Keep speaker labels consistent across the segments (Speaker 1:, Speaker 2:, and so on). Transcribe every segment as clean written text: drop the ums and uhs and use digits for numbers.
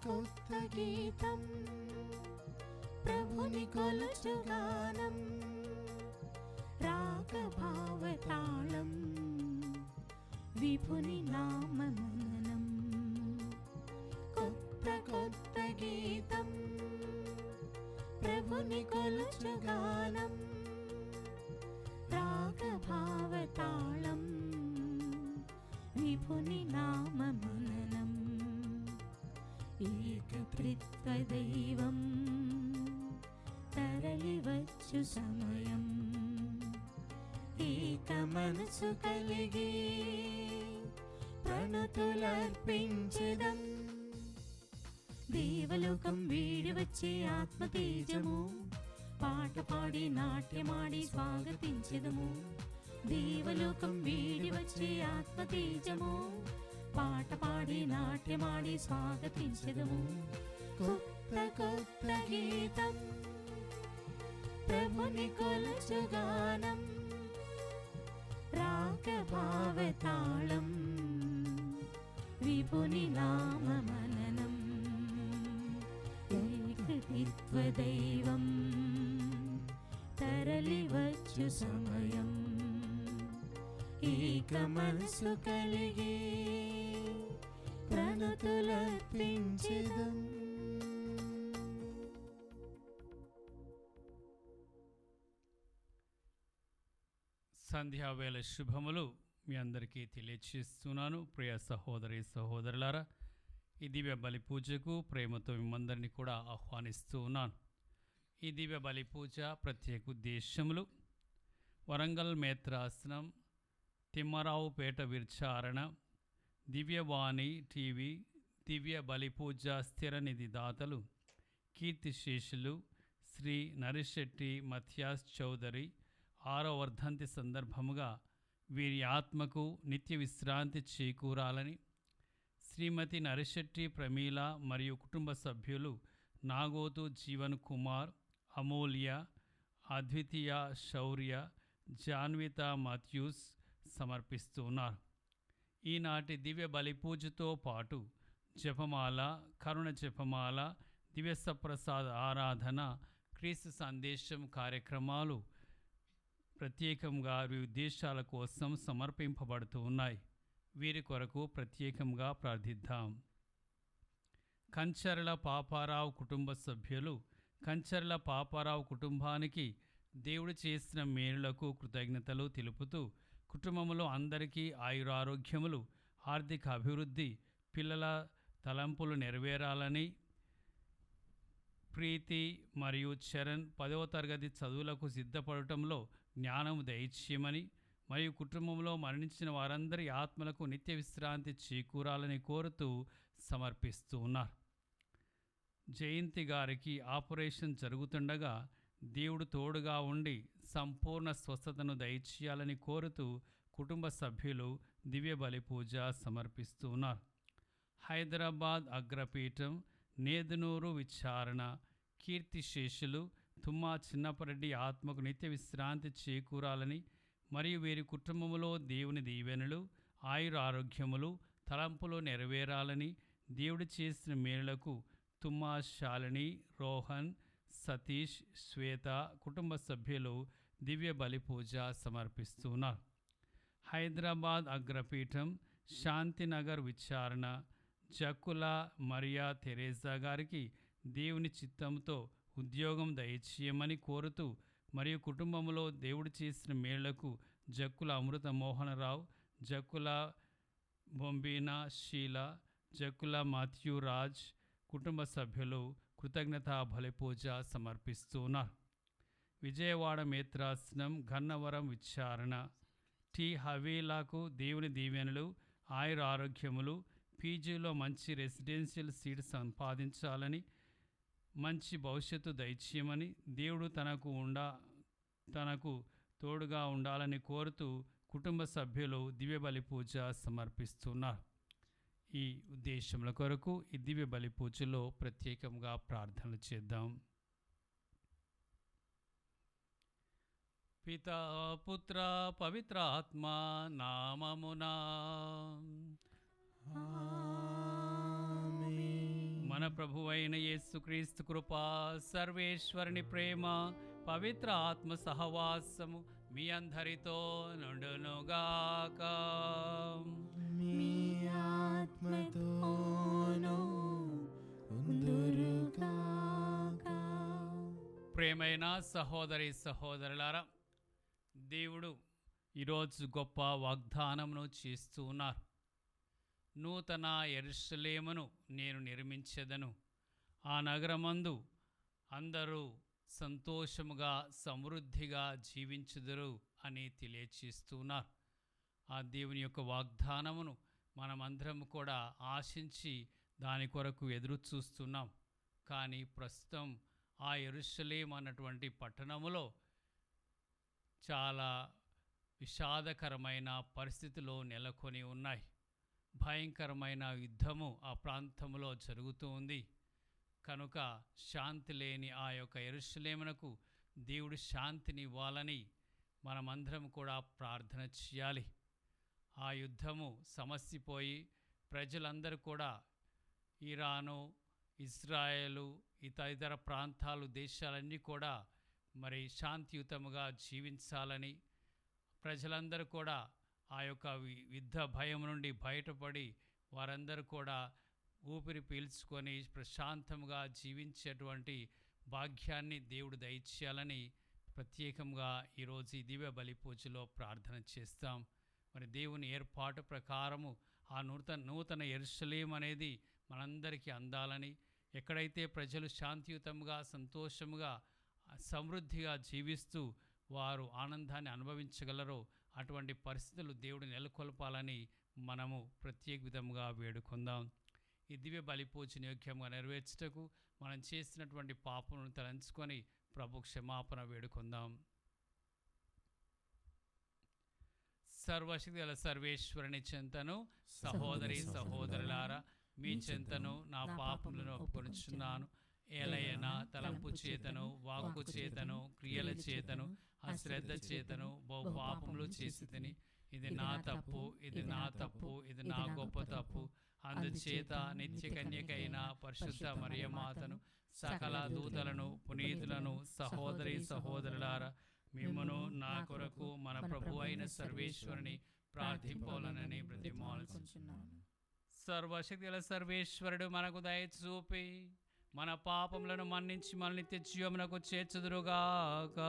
Speaker 1: కొత్త గీతం ప్రభుని కొలుచుగానం రాగ భావతాళం విభుని నామమననం కొత్త గీతం ప్రభుని కొలుచుగానం రాగ భావతాళం విభుని నామమననం ఏకత్రిత్వ దైవం తరలివచ్చు సమయం ఏక మనసు కలిగి ప్రణతులర్పించెదం దేవలోకం వీడి వచ్చే ఆత్మతేజము పాట పాడి నాట్యమాడి స్వాగతించెదము దేవలోకం వీడి వచ్చే ఆత్మతేజము పాట పాడి నాట్యమాడి స్వాగతించెదము కొత్త గీతం ప్రభుని కొలుచుగానం రాగ భావతాళం విభుని నామమననం ఏకత్రిత్వ దైవం తరలివచ్చు సమయం ఏక మనసు కలిగి ప్రణతులర్పించెదం.
Speaker 2: సంధ్యావేళ శుభములు మీ అందరికీ తెలియచేస్తున్నాను. ప్రియ సహోదరి సహోదరులారా, ఈ దివ్య బలి పూజకు ప్రేమతో మిమ్మందరినీ కూడా ఆహ్వానిస్తూ ఉన్నాను. ఈ దివ్య బలి పూజ ప్రత్యేక ఉద్దేశములు: వరంగల్ మేత్రాసనం, తిమ్మరావుపేట విచారణ, దివ్యవాణి టీవీ, దివ్య బలి పూజ స్థిర నిధి దాతలు కీర్తిశేషులు శ్రీ నరిశెట్టి మథియాస్ చౌదరి 6వ వర్ధంతి సందర్భముగా వీరి ఆత్మకు నిత్య విశ్రాంతి చేకూరాలని, శ్రీమతి నరిశెట్టి ప్రమీల మరియు కుటుంబ సభ్యులు నాగోతు జీవన్ కుమార్, అమూల్య, అద్వితీయ శౌర్య, జాన్విత మాథ్యూస్ సమర్పిస్తున్నారు. ఈనాటి దివ్య బలి పూజతో పాటు జపమాల, కరుణ జపమాల, దివ్యసప్రసాద ఆరాధన, క్రీస్తు సందేశం కార్యక్రమాలు ప్రత్యేకంగా వీరి ఉద్దేశాల కోసం సమర్పింపబడుతూ ఉన్నాయి. వీరి కొరకు ప్రత్యేకంగా ప్రార్థిద్దాం. కంచర్ల పాపారావు కుటుంబ సభ్యులు కంచర్ల పాపారావు కుటుంబానికి దేవుడు చేసిన మేలులకు కృతజ్ఞతలు తెలుపుతూ కుటుంబంలో అందరికీ ఆయురారోగ్యములు, ఆర్థిక అభివృద్ధి, పిల్లల తలంపులు నెరవేరాలని, ప్రీతి మరియు చరణ్ 10వ తరగతి చదువులకు సిద్ధపడటంలో జ్ఞానము దయచేయమని, మరియు కుటుంబంలో మరణించిన వారందరి ఆత్మలకు నిత్య విశ్రాంతి చేకూరాలని కోరుతూ సమర్పిస్తూ ఉన్నారు. జయంతి గారికి ఆపరేషన్ జరుగుతుండగా దేవుడు తోడుగా ఉండి సంపూర్ణ స్వస్థతను దయచేయాలని కోరుతూ కుటుంబ సభ్యులు దివ్య బలి పూజ సమర్పిస్తూ ఉన్నారు. హైదరాబాద్ అగ్రపీఠం, నేదునూరు విచారణ కీర్తిశేషులు తుమ్మా చిన్నపరెడ్డి ఆత్మకు నిత్య విశ్రాంతి చేకూరాలని, మరియు వీరి కుటుంబంలో దేవుని దీవెనలు, ఆయుర ఆరోగ్యములు, తలంపులు నెరవేరాలని, దేవుడు చేసిన మేలులకు తుమ్మా శాలిని, రోహన్, సతీష్, శ్వేత కుటుంబ సభ్యులు దివ్య బలి పూజ సమర్పిస్తున్నారు. హైదరాబాద్ అగ్రపీఠం, శాంతినగర్ విచారణ జక్కుల మరియా తెరేజా గారికి దేవుని చిత్తంతో ఉద్యోగం దయచేయమని కోరుతూ, మరియు కుటుంబంలో దేవుడు చేసిన మేళ్లకు జక్కుల అమృత మోహనరావు, జక్కుల బొంబీనా షీల, జక్కుల మాథ్యూ రాజ్ కుటుంబ సభ్యులు కృతజ్ఞతా బలిపూజ సమర్పిస్తున్నారు. విజయవాడ మేత్రాసనం గన్నవరం విచారణ టి హవీలాకు దేవుని దీవెనలు, ఆయుర ఆరోగ్యములు, పీజీలో మంచి రెసిడెన్షియల్ సీట్ సంపాదించాలని, మంచి భవిష్యత్తు దయచేయమని, దేవుడు తనకు తోడుగా ఉండాలని కోరుతూ కుటుంబ సభ్యులు దివ్య బలి పూజ సమర్పిస్తున్నారు. ఈ ఉద్దేశముల కొరకు ఈ దివ్య బలి పూజలో ప్రత్యేకంగా ప్రార్థనలు చేద్దాం. పితా పుత్ర పవిత్ర ఆత్మ నామమునా మన ప్రభువైన యేసుక్రీస్తు కృప, సర్వేశ్వరుని ప్రేమ, పవిత్ర ఆత్మ సహవాసము మీ అందరితో నుండునుగాక.
Speaker 1: మీ ఆత్మతోనూ ఉందురుగాక.
Speaker 2: ప్రేమైన సహోదరి సహోదరులారా, దేవుడు ఈరోజు గొప్ప వాగ్దానమును చేస్తూ ఉన్నారు. నూతన యెరూషలేమును నేను నిర్మించెదను, ఆ నగరమందు అందరూ సంతోషముగా సమృద్ధిగా జీవించుదురు అని తెలియచేస్తున్నారు. ఆ దేవుని యొక్క వాగ్దానమును మనమందరం కూడా ఆశించి దాని కొరకు ఎదురు చూస్తున్నాం. కానీ ప్రస్తుతం ఆ యెరూషలేము అన్నటువంటి పట్టణములో చాలా విషాదకరమైన పరిస్థితులు నెలకొని ఉన్నాయి. భయంకరమైన యుద్ధము ఆ ప్రాంతంలో జరుగుతూ ఉంది. కనుక శాంతి లేని ఆ యొక్క యెరూషలేమునకు దేవుడు శాంతిని ఇవ్వాలని మనమందరం కూడా ప్రార్థన చేయాలి. ఆ యుద్ధము సమసిపోయి ప్రజలందరూ కూడా ఇరాను, ఇజ్రాయెలు, ఇతర ప్రాంతాలు, దేశాలన్నీ కూడా మరి శాంతియుతముగా జీవించాలని, ప్రజలందరూ కూడా ఆ యొక్క యుద్ధ భయం నుండి బయటపడి వారందరూ కూడా ఊపిరి పీల్చుకొని ప్రశాంతంగా జీవించేటువంటి భాగ్యాన్ని దేవుడు దయచేయాలని ప్రత్యేకంగా ఈరోజు ఈ దివ్య బలి పూజలో ప్రార్థన చేస్తాం. మరి దేవుని ఏర్పాటు ప్రకారము ఆ నూతన యెరూషలేము అనేది మనందరికీ అందాలని, ఎక్కడైతే ప్రజలు శాంతియుతంగా సంతోషముగా సమృద్ధిగా జీవిస్తూ వారు ఆనందాన్ని అనుభవించగలరో అటువంటి పరిస్థితులు దేవుడు నెలకొల్పాలని మనము ప్రత్యేక విధంగా వేడుకుందాం. ఈ దివ్య బలి పూజను యోగ్యంగా నెరవేర్చుటకు మనం చేసినటువంటి పాపమును తలంచుకొని ప్రభు క్షమాపణ వేడుకుందాం. సర్వశక్తి గల సర్వేశ్వరుని చెంతను సహోదరి సహోదరులారా మీ చెంతను నా పాపములను ఒప్పుకొనుచున్నాను. ఏలయన తలంపు చేతను, వాక్కు చేతను, క్రియల చేతను, అశ్రద్ధ చేతను బహు పాపములు చేసి తిని, ఇది నా తప్పు, ఇది నా తప్పు, ఇది నా గొప్ప తప్పు. అందుచేత నిత్య కన్యకైన పరిశుద్ధ మరియమాతను, సకల దూతలను, పునీతులను, సహోదరి సహోదరులారా మిమ్మును నా కొరకు మన ప్రభు అయిన సర్వేశ్వరుని ప్రార్థింపాలనని బ్రతిమాలుచున్నాను. సర్వశక్తి గల సర్వేశ్వరుడు మనకు దయ చూపి మన పాపములను మన్నించి మన నిత్య జీవమునకు చేర్చుదురుగాక.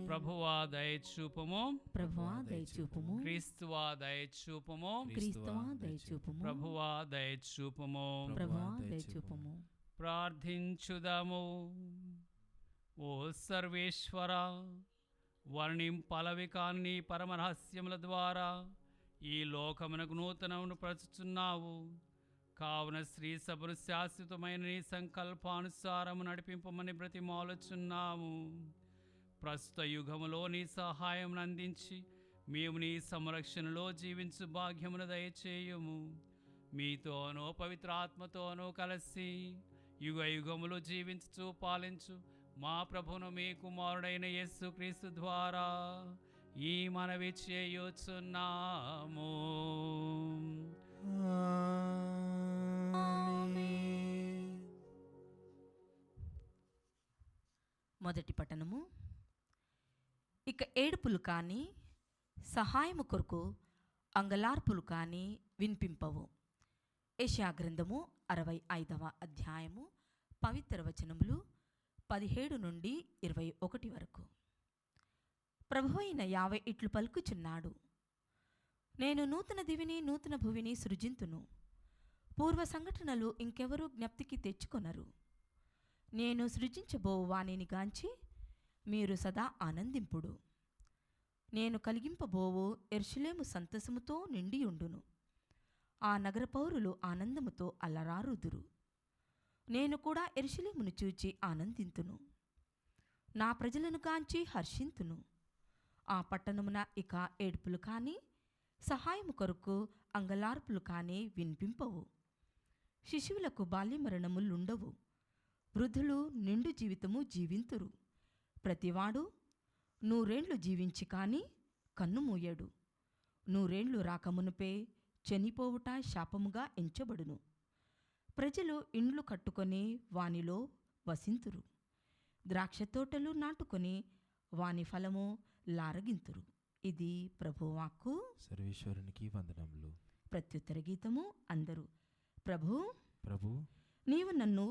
Speaker 2: ప్రభువా దయచూపము,
Speaker 3: ప్రభువా దయచూపము,
Speaker 2: క్రీస్తువా దయచూపము,
Speaker 3: క్రీస్తువా దయచూపము,
Speaker 2: ప్రభువా దయచూపము,
Speaker 3: ప్రభువా దయచూపము.
Speaker 2: ప్రార్థించుదాము. ఓ సర్వేశ్వర, వర్ణింపలవి కాని పరమరహస్యముల ద్వారా ఈ లోకమునకు నూతనమును పరచుచున్నావు. కావున శ్రీ సభను శాశ్వతమైన నీ సంకల్పానుసారము నడిపింపమని బ్రతిమాలుచున్నాము. ప్రస్తుత యుగములో నీ సహాయమును అందించి మేము నీ సంరక్షణలో జీవించు భాగ్యమును దయచేయుము. మీతోనూ పవిత్రాత్మతోనూ కలిసి యుగ యుగములు జీవించు పాలించు మా ప్రభును మీ కుమారుడైన యేసుక్రీస్తు ద్వారా ఈ మనవి చేయుచున్నాము.
Speaker 3: మొదటి పట్టణము. ఇక ఏడుపులు కానీ సహాయము కొరకు అంగలార్పులు కానీ వినిపింపవు. యెషయా గ్రంథము 65వ అధ్యాయము పవిత్ర వచనములు 17 నుండి 21 వరకు. ప్రభువైన యావే ఇట్లు పలుకుచున్నాడు. నేను నూతన దివిని నూతన భువిని సృజింతును, పూర్వ సంఘటనలు ఇంకెవరూ జ్ఞప్తికి తెచ్చుకొనరు. నేను సృజించబోవు వానిని గాంచి మీరు సదా ఆనందింపుడు. నేను కలిగింపబోవు యెరూషలేము సంతసముతో నిండియుండును. ఆ నగర పౌరులు ఆనందముతో అలరారుదురు. నేను కూడా యెరూషలేమును చూచి ఆనందింతును, నా ప్రజలను గాంచి హర్షింతును. ఆ పట్టణమున ఇక ఏడుపులు కానీ సహాయము కొరకు అంగలార్పులు కానీ వినిపింపవు. శిశువులకు బాల్యమరణములుండవు. వృద్ధులు నిండు జీవితము జీవింతురు. ప్రతివాడు 100 ఏండ్లు జీవించి కానీ కన్ను మూయడు. 100 ఏండ్లు రాకమునుపే చనిపోవుట శాపముగా ఎంచబడును. ప్రజలు ఇండ్లు కట్టుకొని వానిలో వసింతురు, ద్రాక్షతోటలు నాటుకొని వాని ఫలము లారగింతురు. ఇది ప్రభువాక్కు.
Speaker 1: సర్వేశ్వరునికి వందనములు.
Speaker 3: ప్రత్యుత్తర గీతము. అందరూ ప్రభు
Speaker 1: ప్రభు
Speaker 3: నీవు నన్ను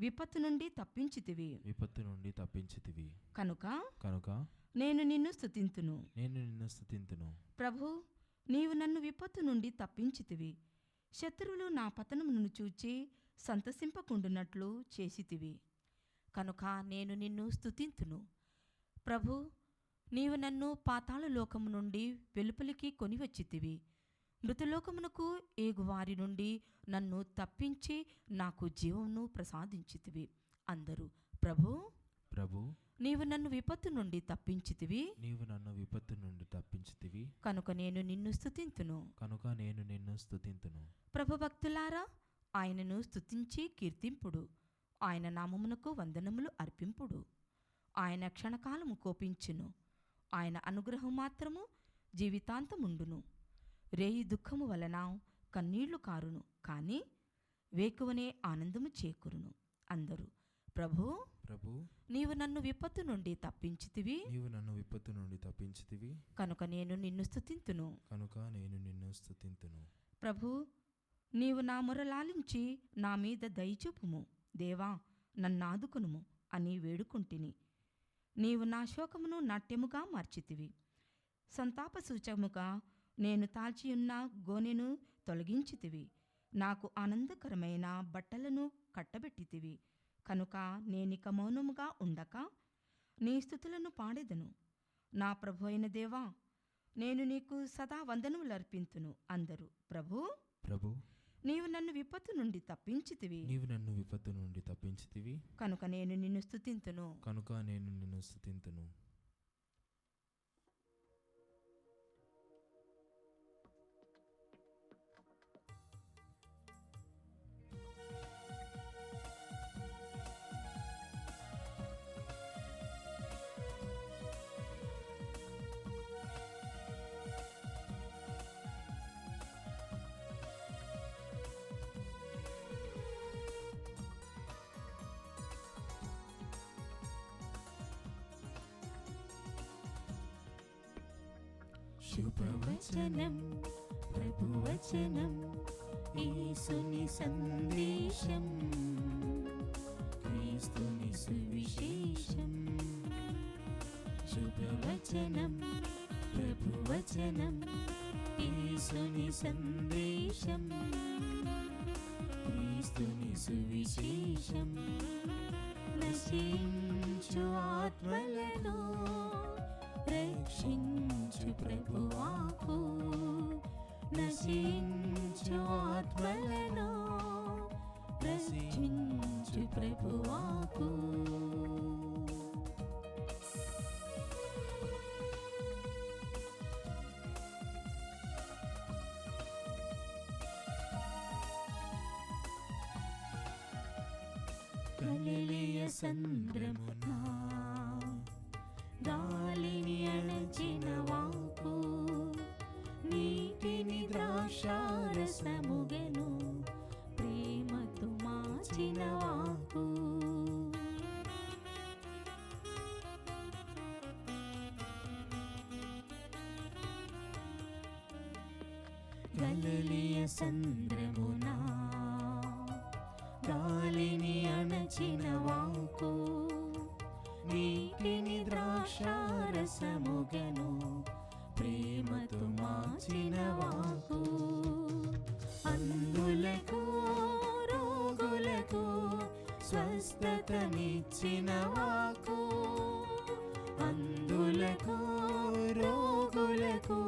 Speaker 3: విపత్తు నుండి తప్పించితివి, కనుక నేను నిన్ను స్తుతింతును. ప్రభు నీవు నన్ను విపత్తు నుండి తప్పించితివి, శత్రువులు నా పతనమును చూచి సంతసింపకుండునట్లు చేసితివి, కనుక నేను నిన్ను స్తుతింతును. ప్రభు నీవు నన్ను పాతాళ లోకము నుండి వెలుపలికి కొనివచ్చితివి, మృతలోకమునకు ఏగువారి నుండి నన్ను తప్పించి నాకు జీవమును ప్రసాదించితివి. అందరూ ప్రభు
Speaker 1: ప్రభు
Speaker 3: నీవు నన్ను విపత్తు నుండి తప్పించితివి, కనుక నేను నిన్ను స్తుతింతును. ప్రభు భక్తులారా, ఆయనను స్తుతించి కీర్తింపుడు, ఆయన నామమునకు వందనములు అర్పింపుడు. ఆయన క్షణకాలము కోపించును, ఆయన అనుగ్రహం మాత్రము జీవితాంతముండును. రేయి దుఃఖము వలన కన్నీళ్లు కారును, కానీ వేకువనే ఆనందము చేకూరును. అందరూ ప్రభు
Speaker 1: ప్రభు
Speaker 3: నీవు నన్ను విపత్తు నుండి తప్పించితివి, కనుక నేను నిన్ను స్తుతింతును. ప్రభు నీవు నా మొరలాలించి నా మీద దయచూపుము, దేవా నన్నాదుకొనుము అని వేడుకుంటిని. నీవు నా శోకమును నాట్యముగా మార్చితివి, సంతాప సూచముగా నేను తాల్చియున్న గోనెను తొలగించితివి, నాకు ఆనందకరమైన బట్టలను కట్టబెట్టితివి, కనుక నేనిక మౌనముగా ఉండక నీ స్తుతులను పాడెదను. నా ప్రభు అయిన దేవా, నేను నీకు సదా వందనములర్పింతును. అందరూ ప్రభు
Speaker 1: ప్రభు
Speaker 3: నీవు నన్ను విపత్తు నుండి తప్పించితివి, కనుక నేను నిన్ను స్తుతింతును.
Speaker 4: శుభవచనం ప్రభువచనం యేసుని సందేశం క్రీస్తుని సువిశేషం. శుభవచనం ప్రభువచనం యేసుని సందేశం క్రీస్తుని సువిశేషం. నశించు ఆత్మలను రక్షించు ప్రభువాకు, నశించు ఆత్మలను రక్షించు ప్రభువాకు. గలిలయ సంద్రమునా గాలిని అణచిన వాకు, నీటిని ద్రాక్షారసముగెను ప్రేమతో మార్చిన వాకు. గలిలయ సంద్రమునా గాలిని అణచిన వాకు, నీటిని ద్రాక్షారసముగెను ప్రేమతో మార్చిన వాకు. అందులకు రోగులకు స్వస్థతనిచ్చిన వాకు, అందులకు రోగులకు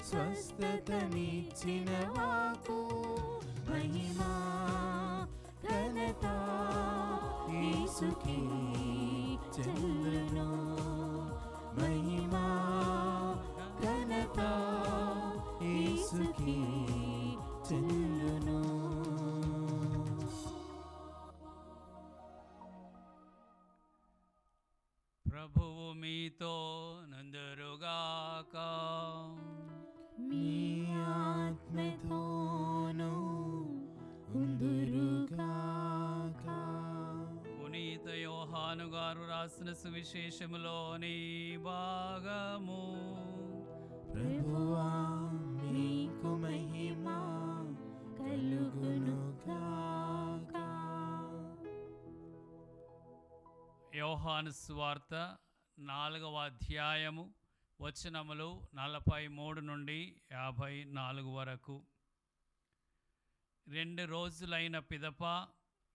Speaker 4: స్వస్థతనిచ్చిన వాకు. మహిమా ఘనత యేసుకే చెల్లును, మహిమా ఘనత యేసుకే చెల్లును.
Speaker 2: ప్రభువు మీతో నందరుగాక.
Speaker 4: మీ ఆత్మతోనూ ఉందురుగాక.
Speaker 2: పునీత యోహాను గారు రాసిన సువిశేషములోని భాగము.
Speaker 4: ప్రభువా మీకు మహిమ కలుగునుగాక.
Speaker 2: యోహాను సువార్త 4వ అధ్యాయము వచనములు 43 నుండి 54 వరకు. 2 రోజులైన పిదప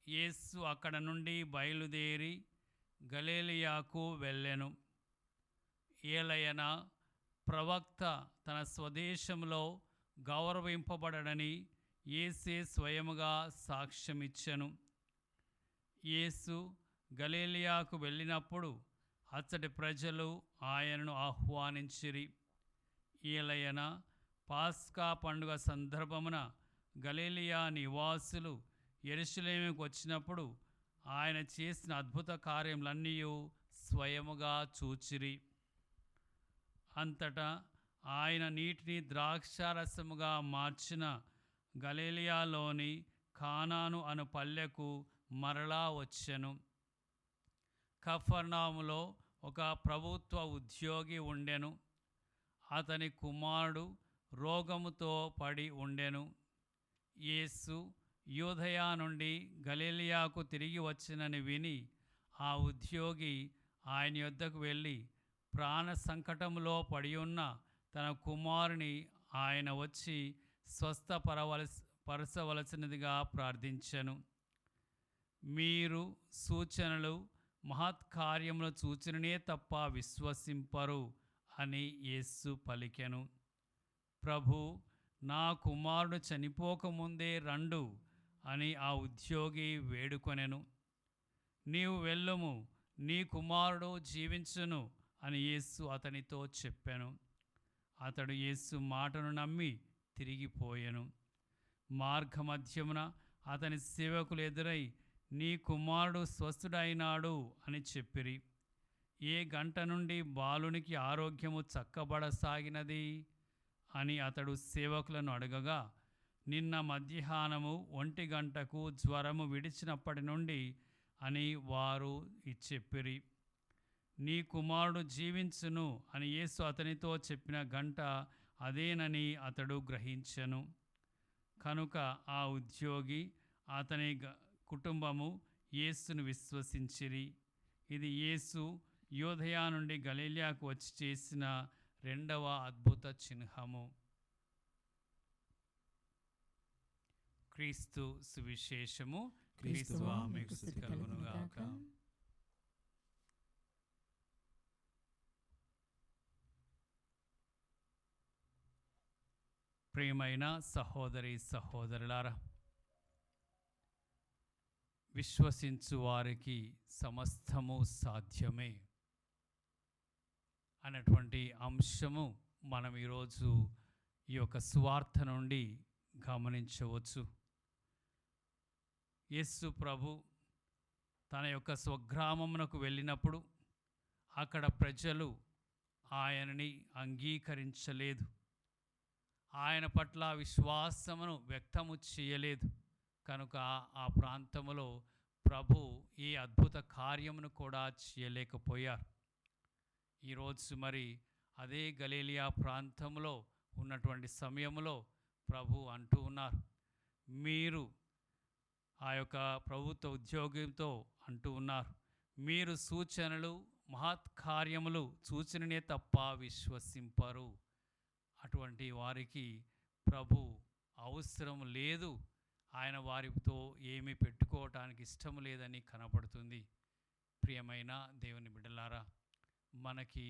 Speaker 2: యేసు అక్కడ నుండి బయలుదేరి గలిలయకు వెళ్ళెను. ఏలయన ప్రవక్త తన స్వదేశంలో గౌరవింపబడడని యేసే స్వయముగా సాక్ష్యమిచ్చెను. యేసు గలిలయకు వెళ్ళినప్పుడు అచ్చటి ప్రజలు ఆయనను ఆహ్వానించిరి. ఏలయన పాస్కా పండుగ సందర్భమున గలిలయ నివాసులు యెరూషలేముకు వచ్చినప్పుడు ఆయన చేసిన అద్భుత కార్యములన్నీ స్వయముగా చూచిరి. అంతటా ఆయన నీటిని ద్రాక్షారసముగా మార్చిన గలిలయలోని కానాను అను పల్లెకు మరలా వచ్చెను. కఫర్నహూములో ఒక ప్రభుత్వ ఉద్యోగి ఉండెను. అతని కుమారుడు రోగముతో పడి ఉండెను. యేసు యూదయ నుండి గలిలయకు తిరిగి వచ్చినని విని ఆ ఉద్యోగి ఆయన యొద్దకు వెళ్ళి ప్రాణ సంకటములో పడి ఉన్న తన కుమారుని ఆయన వచ్చి స్వస్థపరచవలసినదిగా ప్రార్థించెను. మీరు సూచనలు మహత్కార్యములు చూచిననే తప్ప విశ్వసింపరు అని యేసు పలికెను. ప్రభు, నా కుమారుడు చనిపోకముందే రండు అని ఆ ఉద్యోగి వేడుకొనెను. నీవు వెళ్ళుము, నీ కుమారుడు జీవించును అని యేసు అతనితో చెప్పెను. అతడు యేసు మాటను నమ్మి తిరిగిపోయెను. మార్గమధ్యమున అతని సేవకులు ఎదురై నీ కుమారుడు స్వస్థుడైనాడు అని చెప్పిరి. ఏ గంట నుండి బాలునికి ఆరోగ్యము చక్కబడసాగినది అని అతడు సేవకులను అడగగా, నిన్న మధ్యాహ్నము 1 గంటకు జ్వరము విడిచినప్పటి నుండి అని వారు చెప్పిరి. నీ కుమారుడు జీవించును అని యేసు అతనితో చెప్పిన గంట అదేనని అతడు గ్రహించెను. కనుక ఆ ఉద్యోగి అతని కుటుంబము యేసును విశ్వసించిరి. ఇది యేసు యూదయ నుండి గలిలయకు వచ్చి చేసిన 2వ అద్భుత చిహ్నము. క్రీస్తు సువిశేషము. క్రీస్తువా మీకు స్తుతి కలుగునుగాక. ప్రియమైన సహోదరి సహోదరులారా, విశ్వసించు వారికి సమస్తము సాధ్యమే అన్నటువంటి అంశము మనం ఈరోజు ఈ యొక్క సువార్త నుండి గమనించవచ్చు. యేసు ప్రభు తన యొక్క స్వగ్రామమునకు వెళ్ళినప్పుడు అక్కడ ప్రజలు ఆయనని అంగీకరించలేదు. ఆయన పట్ల విశ్వాసమును వ్యక్తము చేయలేదు. కనుక ఆ ప్రాంతములో ప్రభు ఈ అద్భుత కార్యమును కూడా చేయలేకపోయారు. ఈరోజు మరి అదే గలిలయ ప్రాంతంలో ఉన్నటువంటి సమయంలో ప్రభు అంటూ ఉన్నారు, మీరు ఆ యొక్క ప్రభుత్వ ఉద్యోగంతో అంటూ ఉన్నారు, మీరు సూచనలు మహత్కార్యములు సూచననే తప్ప విశ్వసింపరు. అటువంటి వారికి ప్రభు అవసరం లేదు, ఆయన వారితో ఏమీ పెట్టుకోవటానికి ఇష్టం లేదని కనపడుతుంది. ప్రియమైన దేవుని బిడ్డలారా, మనకి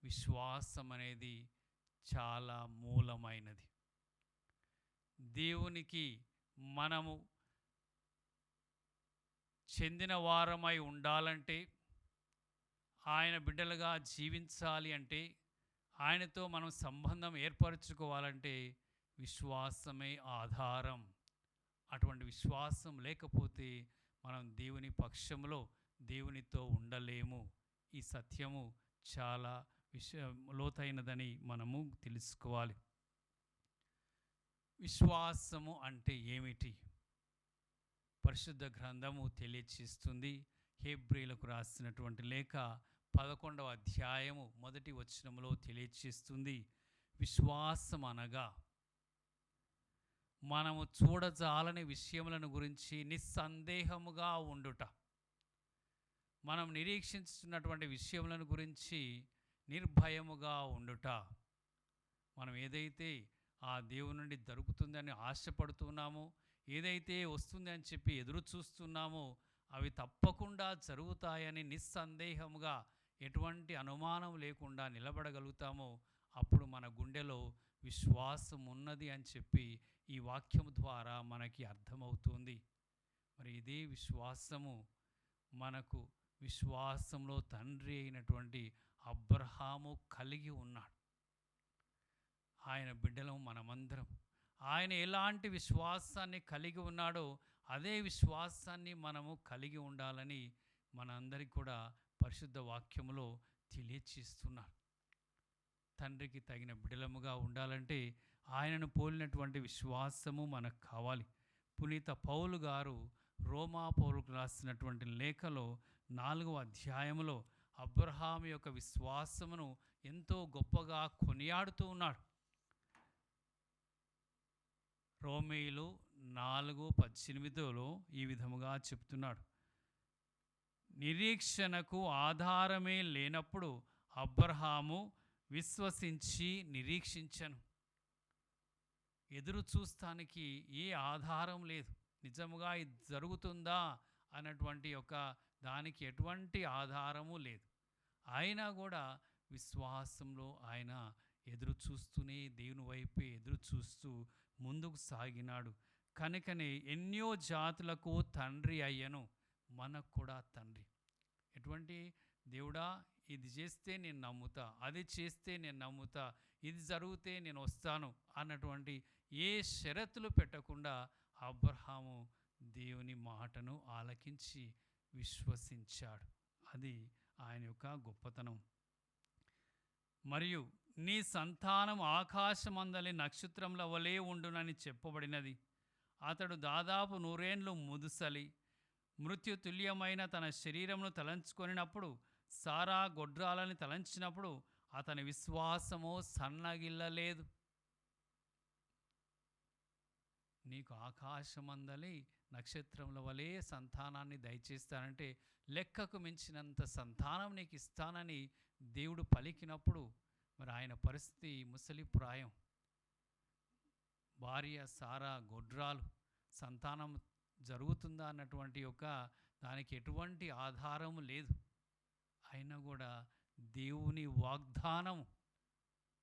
Speaker 2: విశ్వాసం అనేది చాలా మూలమైనది. దేవునికి మనము చెందిన వారమై ఉండాలంటే, ఆయన బిడ్డలుగా జీవించాలి అంటే, ఆయనతో మనం సంబంధం ఏర్పరచుకోవాలంటే విశ్వాసమే ఆధారం. అటువంటి విశ్వాసం లేకపోతే మనం దేవుని పక్షంలో దేవునితో ఉండలేము. ఈ సత్యము చాలా లోతైనదని మనము తెలుసుకోవాలి. విశ్వాసము అంటే ఏమిటి? పరిశుద్ధ గ్రంథము తెలియచేస్తుంది. హెబ్రీలకు రాసినటువంటి లేఖ 11వ అధ్యాయము 1వ వచనములో తెలియచేస్తుంది. విశ్వాసం అనగా మనము చూడజాలని విషయములను గురించి నిస్సందేహముగా ఉండుట, మనం నిరీక్షించుతున్నటువంటి విషయములను గురించి నిర్భయముగా ఉండుట. మనం ఏదైతే ఆ దేవుని నుండి దొరుకుతుందని ఆశపడుతున్నామో, ఏదైతే వస్తుంది అని చెప్పి ఎదురు చూస్తున్నామో అవి తప్పకుండా జరుగుతాయని నిస్సందేహముగా ఎటువంటి అనుమానం లేకుండా నిలబడగలుగుతామో అప్పుడు మన గుండెలో విశ్వాసం ఉన్నది అని చెప్పి ఈ వాక్యం ద్వారా మనకి అర్థమవుతుంది. మరి ఇదే విశ్వాసము మనకు విశ్వాసంలో తండ్రి అయినటువంటి అబ్రహాము కలిగి ఉన్నాడు. ఆయన బిడ్డలం మనమందరం. ఆయన ఎలాంటి విశ్వాసాన్ని కలిగి ఉన్నాడో అదే విశ్వాసాన్ని మనము కలిగి ఉండాలని మనందరికీ కూడా పరిశుద్ధ వాక్యములో తెలియచేస్తున్నారు. తండ్రికి తగిన బిడలముగా ఉండాలంటే ఆయనను పోలినటువంటి విశ్వాసము మనకు కావాలి. పునీత పౌలు గారు రోమా పౌలుకు రాసినటువంటి లేఖలో 4వ అధ్యాయములో అబ్రహాము యొక్క విశ్వాసమును ఎంతో గొప్పగా కొనియాడుతూ ఉన్నాడు. రోమీయులు 4:18లో ఈ విధముగా చెప్తున్నాడు. నిరీక్షణకు ఆధారమే లేనప్పుడు అబ్రహాము విశ్వసించి నిరీక్షించను. ఎదురు చూస్తానికి ఏ ఆధారం లేదు. నిజముగా ఇది జరుగుతుందా అన్నటువంటి ఒక దానికి ఎటువంటి ఆధారము లేదు. అయినా కూడా విశ్వాసంలో ఆయన ఎదురు చూస్తూనే దేవుని వైపే ఎదురు చూస్తూ ముందుకు సాగినాడు. కనుకనే ఎన్నో జాతులకు తండ్రి అయ్యను, మనకు కూడా తండ్రి. ఎటువంటి దేవుడా, ఇది చేస్తే నేను నమ్ముతా, అది చేస్తే నేను నమ్ముతా, ఇది జరిగితే నేను వస్తాను అన్నటువంటి ఏ షరతులు పెట్టకుండా అబ్రహాము దేవుని మాటను ఆలకించి విశ్వసించాడు. అది ఆయన యొక్క గొప్పతనం. మరియు నీ సంతానం ఆకాశమందలి నక్షత్రముల వలె ఉండునని చెప్పబడినది. అతడు దాదాపు 100 ఏండ్లు ముదుసలి మృత్యుతుల్యమైన తన శరీరమును తలంచుకొనినప్పుడు, సారా గొడ్రాలని తలంచినప్పుడు అతని విశ్వాసము సన్నగిల్లలేదు. నీకు ఆకాశమందలి నక్షత్రముల వలె సంతానాన్ని దయచేస్తానంటే లెక్కకు మించినంత సంతానం నీకు ఇస్తానని దేవుడు పలికినప్పుడు మరి ఆయన పరిస్థితి ముసలి ప్రాయం, భార్య సారా గొడ్రాలు, సంతానం జరుగుతుందా అన్నటువంటి ఒక దానికి ఎటువంటి ఆధారము లేదు. అయినా కూడా దేవుని వాగ్దానం,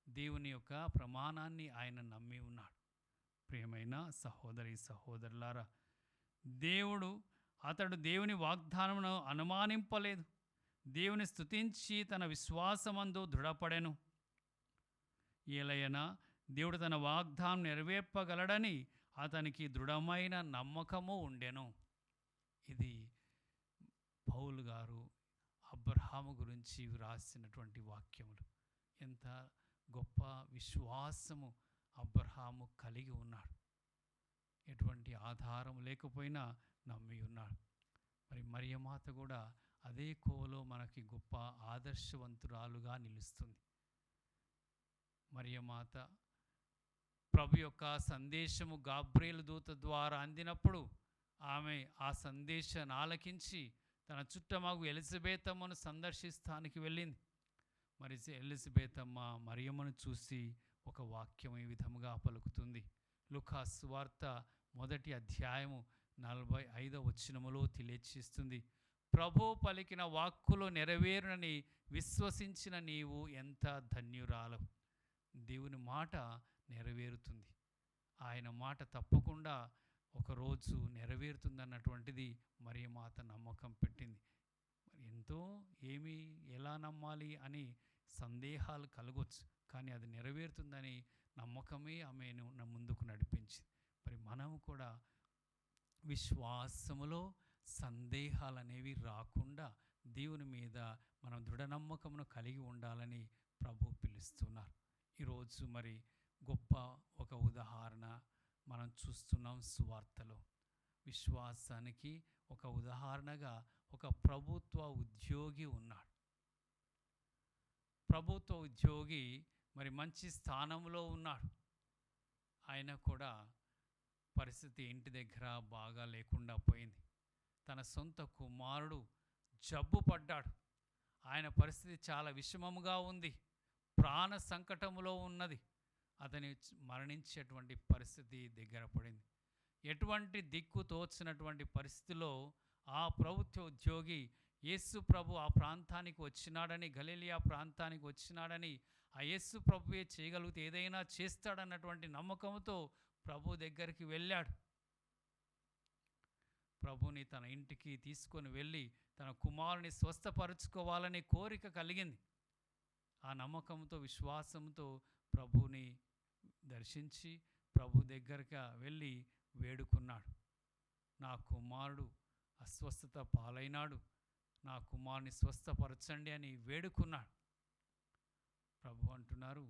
Speaker 2: దేవుని యొక్క ప్రమాణాన్ని ఆయన నమ్మి ఉన్నాడు. ప్రియమైన సహోదరి సహోదరులారా, అతడు దేవుని వాగ్దానమును అనుమానింపలేదు. దేవుని స్తుతించి తన విశ్వాసమందు దృఢపడెను. ఏలయనా దేవుడు తన వాగ్దానం నెరవేర్పగలడని అతనికి దృఢమైన నమ్మకము ఉండెను. ఇది పౌలు గారు అబ్రహాము గురించి వ్రాసినటువంటి వాక్యములు. ఎంత గొప్ప విశ్వాసము అబ్రహాము కలిగి ఉన్నాడు. ఎటువంటి ఆధారం లేకపోయినా నమ్మి ఉన్నాడు. మరి మరియమాత కూడా అదే కోవలో మనకి గొప్ప ఆదర్శవంతురాలుగా నిలుస్తుంది. మరియమాత ప్రభు యొక్క సందేశము గాబ్రియేలు దూత ద్వారా అందినప్పుడు ఆమె ఆ సందేశాన్ని ఆలకించి తన చుట్టమగు ఎలిజబెతమ్మను సందర్శిస్తానికి వెళ్ళింది. మరి ఎలిజబెతమ్మ మరియమ్మను చూసి ఒక వాక్యం ఈ విధముగా పలుకుతుంది. లూకా సువార్త 1వ అధ్యాయము 45వ వచనములో తెలియచేస్తుంది. ప్రభు పలికిన వాక్కులు నెరవేరునని విశ్వసించిన నీవు ఎంత ధన్యురాలవు. దేవుని మాట నెరవేరుతుంది. ఆయన మాట తప్పకుండా ఒకరోజు నెరవేరుతుందన్నటువంటిది మరియమాత నమ్మకం పెట్టింది. మరి ఎంతో ఎలా నమ్మాలి అని సందేహాలు కలగొచ్చు, కానీ అది నెరవేరుతుందని నమ్మకమే ఆమెను ముందుకు నడిపించింది. మరి మనము కూడా విశ్వాసములో సందేహాలు అనేవి రాకుండా దేవుని మీద మనం దృఢ నమ్మకమును కలిగి ఉండాలని ప్రభు పిలుస్తున్నారు. ఈరోజు మరి గొప్ప ఒక ఉదాహరణ మనం చూస్తున్నాం సువార్తలో. విశ్వాసానికి ఒక ఉదాహరణగా ఒక ప్రభుత్వ ఉద్యోగి ఉన్నాడు. ప్రభుత్వ ఉద్యోగి మరి మంచి స్థానంలో ఉన్నాడు. ఆయన కూడా పరిస్థితి ఇంటి దగ్గర బాగా లేకుండా పోయింది. తన సొంత కుమారుడు జబ్బు పడ్డాడు. ఆయన పరిస్థితి చాలా విషమముగా ఉంది. ప్రాణ సంకటములో ఉన్నది. అతని మరణించేటువంటి పరిస్థితి దగ్గర పడింది. ఎటువంటి దిక్కు తోచినటువంటి పరిస్థితిలో ఆ ప్రభుత్వ ఉద్యోగి యేసు ప్రభు ఆ ప్రాంతానికి వచ్చినాడని, గలిలయ ప్రాంతానికి వచ్చినాడని, ఆ యేసు ప్రభువే చేయగలిగితే ఏదైనా చేస్తాడన్నటువంటి నమ్మకంతో ప్రభు దగ్గరికి వెళ్ళాడు. ప్రభుని తన ఇంటికి తీసుకొని వెళ్ళి తన కుమారుని స్వస్థపరుచుకోవాలనే కోరిక కలిగింది. ఆ నమ్మకంతో, విశ్వాసంతో ప్రభుని దర్శించి ప్రభు దగ్గరగా వెళ్ళి వేడుకున్నాడు. నా కుమారుడు అస్వస్థత పాలైనాడు, నా కుమారుని స్వస్థపరచండి అని వేడుకున్నాడు. ప్రభు అంటున్నారు,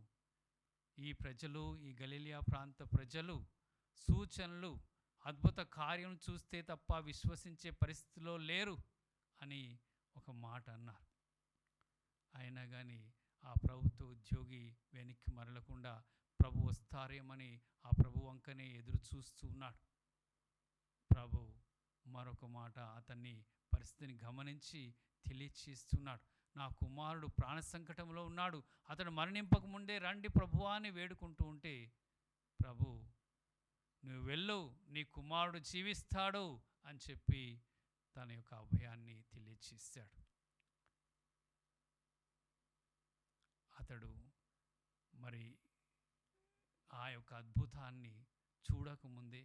Speaker 2: ఈ ప్రజలు, ఈ గలిలయ ప్రాంత ప్రజలు సూచనలు, అద్భుత కార్యం చూస్తే తప్ప విశ్వసించే పరిస్థితిలో లేరు అని ఒక మాట అన్నారు. అయినా కానీ ఆ ప్రభుత్వ ఉద్యోగి వెనక్కి మరలకుండా ప్రభు వస్తారేమని ఆ ప్రభు వంకనే ఎదురు చూస్తూ ఉన్నాడు. ప్రభు మరొక మాట అతన్ని పరిస్థితిని గమనించి తెలియచేస్తున్నాడు. నా కుమారుడు ప్రాణ సంకటంలో ఉన్నాడు, అతడు మరణింపక ముందే రండి ప్రభువా అని వేడుకుంటూ ఉంటే, ప్రభు నువ్వు వెళ్ళు, నీ కుమారుడు జీవిస్తాడు అని చెప్పి తన యొక్క అభయాన్ని తెలియచేశాడు. అతడు మరి ఆ యొక్క అద్భుతాన్ని చూడకముందే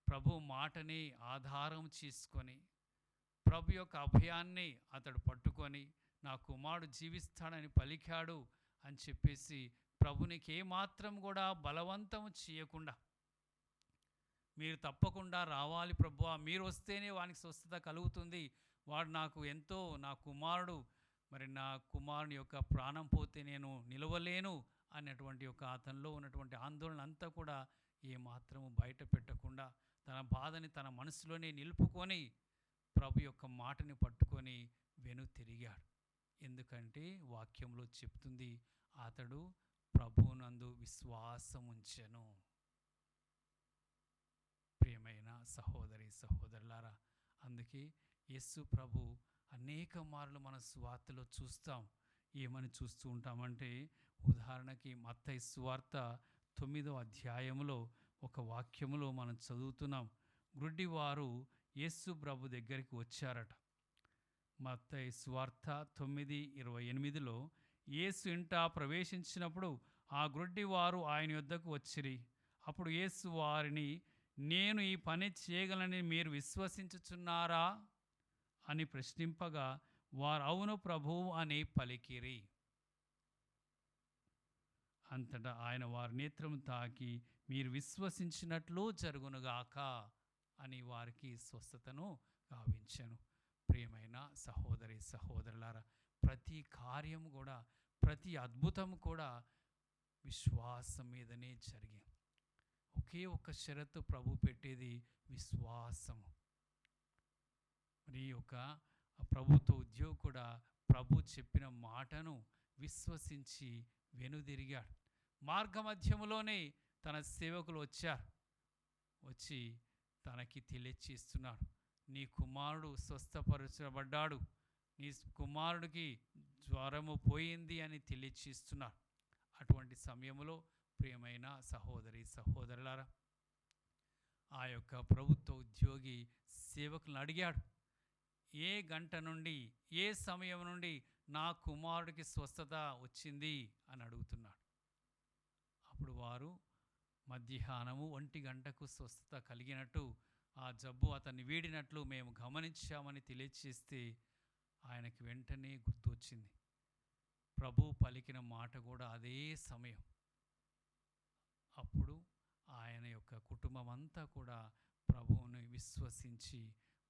Speaker 2: ప్రభు మాటని ఆధారం చేసుకొని, ప్రభు యొక్క అభయాన్ని అతడు పట్టుకొని, నా కుమారుడు జీవిస్తాడని పలికాడు అని చెప్పేసి ప్రభునికి ఏమాత్రం కూడా బలవంతం చేయకుండా, మీరు తప్పకుండా రావాలి ప్రభువా, మీరు వస్తేనే వానికి స్వస్థత కలుగుతుంది, వాడు నాకు ఎంతో, నా కుమారుడు, మరి నా కుమారుని యొక్క ప్రాణం పోతే నేను నిలవలేను అన్నటువంటి ఒక అతనిలో ఉన్నటువంటి ఆందోళన అంతా కూడా ఏమాత్రము బయట పెట్టకుండా తన బాధని తన మనసులోనే నిలుపుకొని ప్రభు యొక్క మాటని పట్టుకొని వెనుతిరిగాడు. ఎందుకంటే వాక్యంలో చెప్తుంది, అతడు ప్రభువునందు విశ్వాసం ఉంచెను. ప్రియమైన సహోదరి సహోదరులారా, అందుకే యేసు ప్రభు అనేక మార్లు మన సువార్తలో చూస్తాం. ఏమని చూస్తూ ఉంటామంటే, ఉదాహరణకి మత్తయి సువార్త 9వ అధ్యాయంలో ఒక వాక్యములో మనం చదువుతున్నాం. గ్రుడ్డివారు యేసు ప్రభు దగ్గరికి వచ్చారట. మత్తయి సువార్త 9:28లో యేసు ఇంట ప్రవేశించినప్పుడు ఆ గ్రుడ్డివారు ఆయన యొద్దకు వచ్చిరి. అప్పుడు యేసు వారిని, నేను ఈ పని చేయగలని మీరు విశ్వసించుచున్నారా అని ప్రశ్నింపగా వారు అవును ప్రభువు అని పలికిరి. అంతటా ఆయన వారి నేత్రము తాకి, మీరు విశ్వసించినట్లు జరుగునుగాక అని వారికి స్వస్థతను గావించెను. ప్రియమైన సహోదరి సహోదరులారా, ప్రతి కార్యం కూడా, ప్రతి అద్భుతం కూడా విశ్వాసం మీదనే జరిగింది. ఒకే ఒక్క షరతు ప్రభు పెట్టేది విశ్వాసము. మరి ఒక ప్రభుత్వ ఉద్యోగి కూడా ప్రభు చెప్పిన మాటను విశ్వసించి వెనుదిరిగాడు. మార్గమధ్యములోనే తన సేవకులు వచ్చారు. వచ్చి తనకి తెలియచేస్తున్నాడు, నీ కుమారుడు స్వస్థపరచబడ్డాడు, నీ కుమారుడికి జ్వరము పోయింది అని తెలియచేస్తున్నాడు. అటువంటి సమయంలో ప్రియమైన సహోదరి సహోదరులారా, ఆ యొక్క ప్రభుత్వ ఉద్యోగి సేవకులను అడిగాడు, ఏ గంట నుండి, ఏ సమయం నుండి నా కుమారుడికి స్వస్థత వచ్చింది అని అడుగుతున్నాడు. అప్పుడు వారు మధ్యాహ్నము 1 గంటకు స్వస్థత కలిగినట్టు, ఆ జబ్బు అతన్ని వీడినట్లు మేము గమనించామని తెలియచేస్తే ఆయనకి వెంటనే గుర్తొచ్చింది, ప్రభు పలికిన మాట కూడా అదే సమయం. అప్పుడు ఆయన యొక్క కుటుంబం అంతా కూడా ప్రభువుని విశ్వసించి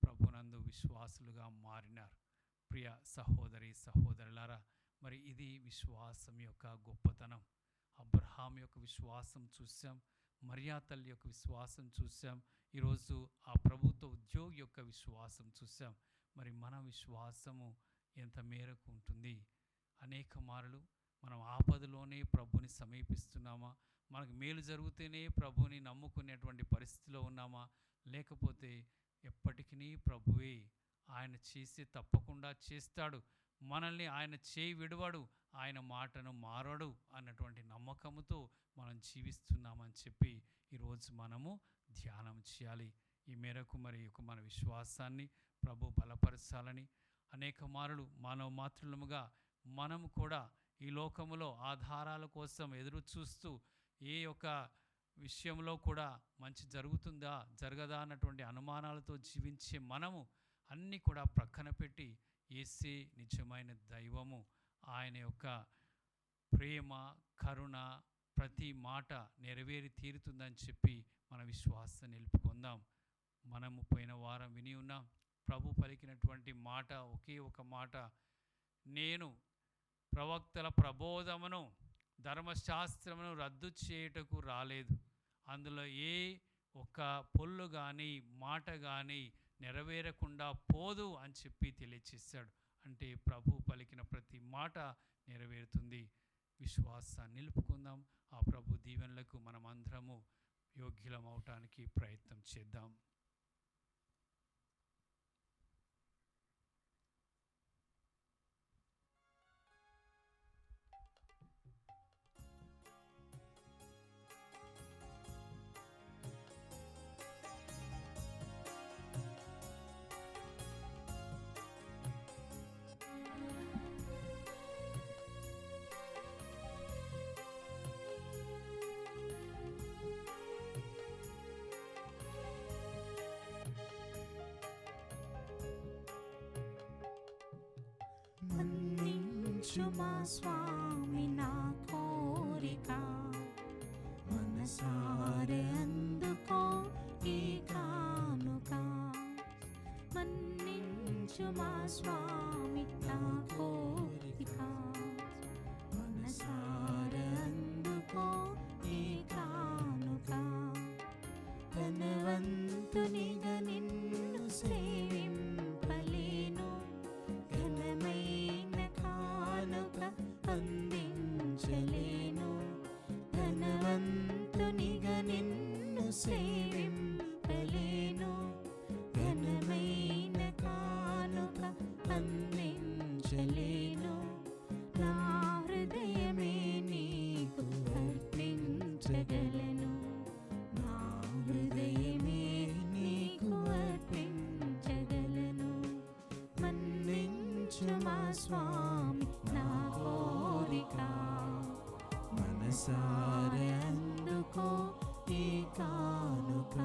Speaker 2: ప్రభునందు విశ్వాసులుగా మారినారు. ప్రియ సహోదరి సహోదరులారా, మరి ఇది విశ్వాసం యొక్క గొప్పతనం. అబ్రహాం యొక్క విశ్వాసం చూసాం, మరియా తల్లి యొక్క విశ్వాసం చూసాం. ఈరోజు ఆ ప్రభుత్వ ఉద్యోగి యొక్క విశ్వాసం చూసాం. మరి మన విశ్వాసము ఎంత మేరకు ఉంటుంది? అనేక మారులు మనం ఆపదలోనే ప్రభుని సమీపిస్తున్నామా? మనకు మేలు జరిగితేనే ప్రభుని నమ్ముకునేటువంటి పరిస్థితిలో ఉన్నామా? లేకపోతే ఎప్పటికీ ప్రభువే ఆయన చేసి తప్పకుండా చేస్తాడు, మనల్ని ఆయన చేయి విడవడు, ఆయన మాటను మారడు అన్నటువంటి నమ్మకంతో మనం జీవిస్తున్నామని చెప్పి ఈరోజు మనము ధ్యానం చేయాలి. ఈ మేరకు మరి మన విశ్వాసాన్ని ప్రభు బలపరచాలని అనేక మారులు మానవ మాతృలముగా మనము కూడా ఈ లోకములో ఆధారాల కోసం ఎదురు చూస్తూ ఏ యొక్క విషయంలో కూడా మంచి జరుగుతుందా జరగదా అన్నటువంటి అనుమానాలతో జీవించే మనము అన్నీ కూడా ప్రక్కన పెట్టి యేసే నిజమైన దైవము, ఆయన యొక్క ప్రేమ కరుణ ప్రతి మాట నెరవేరి తీరుతుందని చెప్పి మన విశ్వాసం నిలుపుకుందాం. మనము పోయిన వారం విని ఉన్నాం, ప్రభు పలికినటువంటి మాట ఒకే ఒక మాట, నేను ప్రవక్తల ప్రబోధమును ధర్మశాస్త్రమును రద్దు చేయుటకు రాలేదు, అందులో ఏ ఒక్క పొల్లు కానీ మాట కానీ నెరవేరకుండా పోదు అని చెప్పి తెలియచేశాడు. అంటే ప్రభు పలికిన ప్రతి మాట నెరవేరుతుంది. విశ్వాసాన్ని నిలుపుకుందాం. ఆ ప్రభు దీవెనలకు మనమందరము యోగ్యులం అవటానికి ప్రయత్నం చేద్దాం.
Speaker 4: మన్నించు మా స్వామి నా కోరిక, మనసారే అందుకో ఈ కానుక. మన్నించు మా స్వామి నా కోరిక, మనసారే అందుకో ఈ కానుక. ధనవంతునిగా నిన్ను సేవింపలేను, ఘనమైన కానుక అందించలేను. ధనవంతునిగా నిన్ను సేవింపలేను, ఘనమైన కానుక అందించలేను. నా హృదయమే నీకు అర్పించగలను, నా హృదయమే నీకు అర్పించగలను. మన్నించు మా స్వామి నా కోరిక, మనసారే అందుకో ఈ కానుక.